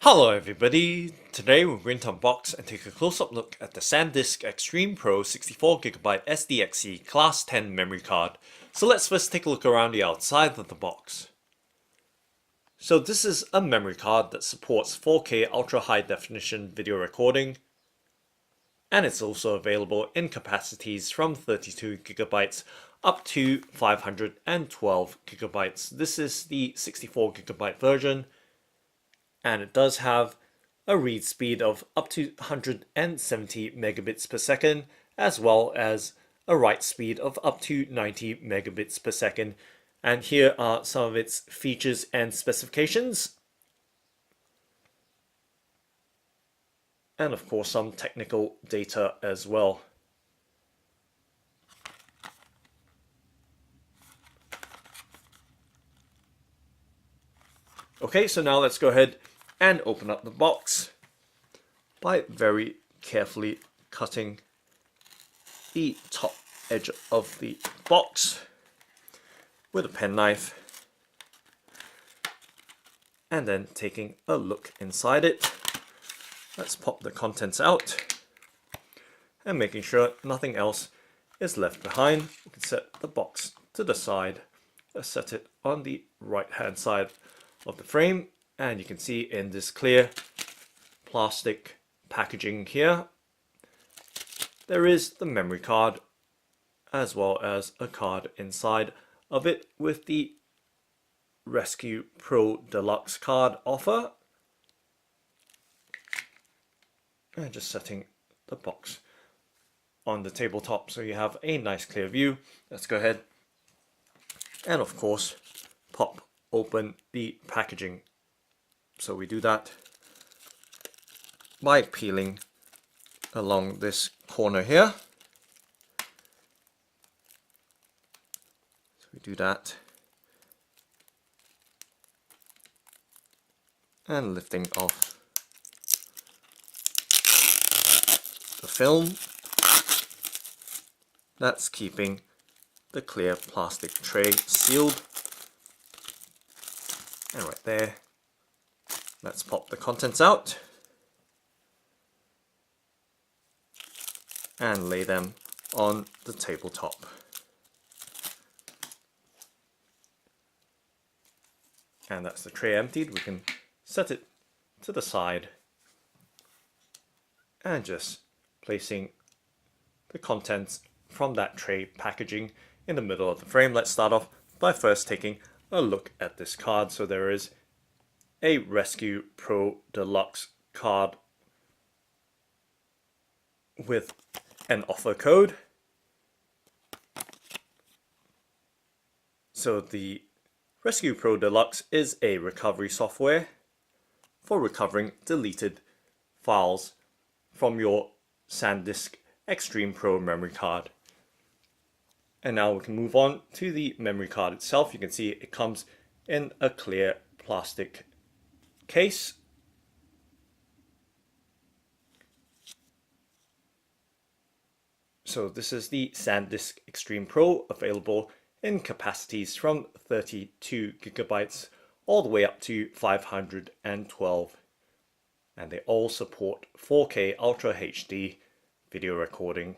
Hello everybody, today we're going to unbox and take a close-up look at the SanDisk Extreme PRO 64GB SDXC Class 10 memory card. So let's first take a look around the outside of the box. So this is a memory card that supports 4K ultra high definition video recording, and it's also available in capacities from 32GB up to 512GB. This is the 64GB version. And it does have a read speed of up to 170 megabits per second, as well as a write speed of up to 90 megabits per second. And here are some of its features and specifications. And of course some technical data as well. Okay, so now let's go ahead and open up the box by very carefully cutting the top edge of the box with a penknife and then taking a look inside it. Let's pop the contents out and making sure nothing else is left behind. We can set the box to the side. Let's set it on the right hand side of the frame, and you can see in this clear plastic packaging here there is the memory card as well as a card inside of it with the Rescue Pro Deluxe card offer. And just setting the box on the tabletop so you have a nice clear view. Let's go ahead and of course pop open the packaging. So we do that by peeling along this corner here. So we do that and lifting off the film. That's keeping the clear plastic tray sealed. And right there, let's pop the contents out and lay them on the tabletop. And that's the tray emptied. We can set it to the side and just placing the contents from that tray packaging in the middle of the frame. Let's start off by first taking a look at this card. So there is a Rescue Pro Deluxe card with an offer code. So the Rescue Pro Deluxe is a recovery software for recovering deleted files from your SanDisk Extreme PRO memory card. And now we can move on to the memory card itself. You can see it comes in a clear plastic case. So this is the SanDisk Extreme PRO, available in capacities from 32GB all the way up to 512. And they all support 4K Ultra HD video recording.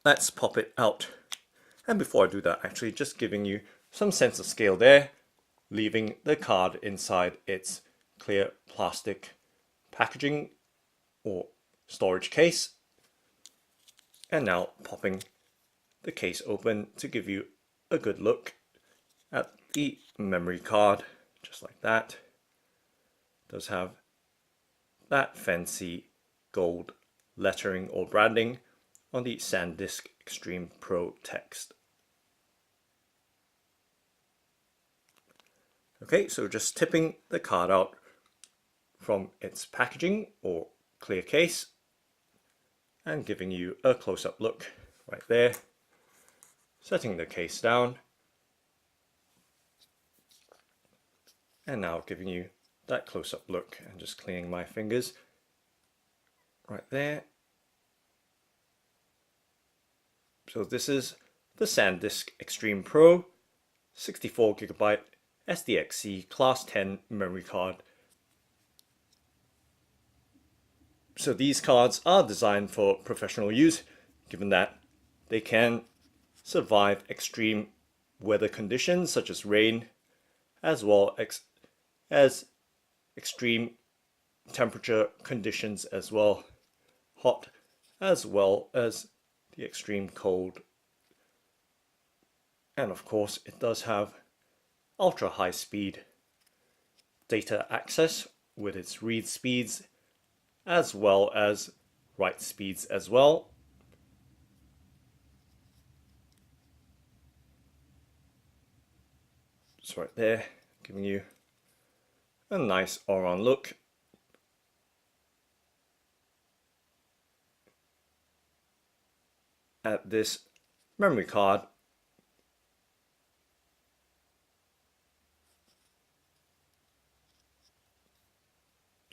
Let's pop it out. And before I do that, actually just giving you some sense of scale there, leaving the card inside its clear plastic packaging or storage case. And now popping the case open to give you a good look at the memory card, just like that. It does have that fancy gold lettering or branding on the SanDisk Extreme PRO text. Okay, so just tipping the card out from its packaging or clear case and giving you a close-up look right there. Setting the case down and now giving you that close-up look and just cleaning my fingers right there. So this is the SanDisk Extreme PRO 64GB SDXC Class 10 memory card So these cards are designed for professional use, given that they can survive extreme weather conditions such as rain, as well as extreme temperature conditions as well, hot as well as the extreme cold. And of course it does have ultra high speed data access with its read speeds as well as write speeds as well. It's right there, giving you a nice all-round look. At this memory card.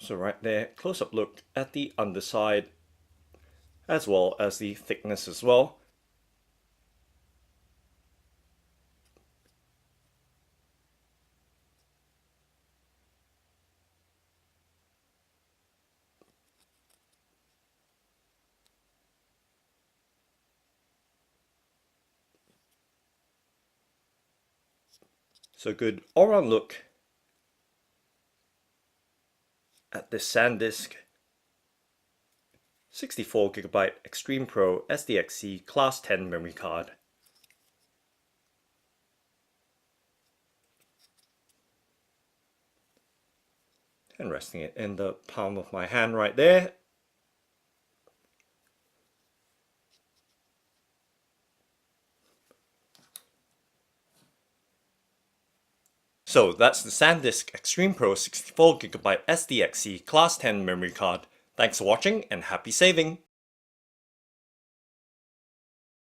So right there, close-up look at the underside as well as the thickness as well. So good all-round look at this SanDisk 64GB Extreme PRO SDXC Class 10 memory card. And resting it in the palm of my hand right there. So that's the SanDisk Extreme PRO 64GB SDXC Class 10 memory card. Thanks for watching and happy saving!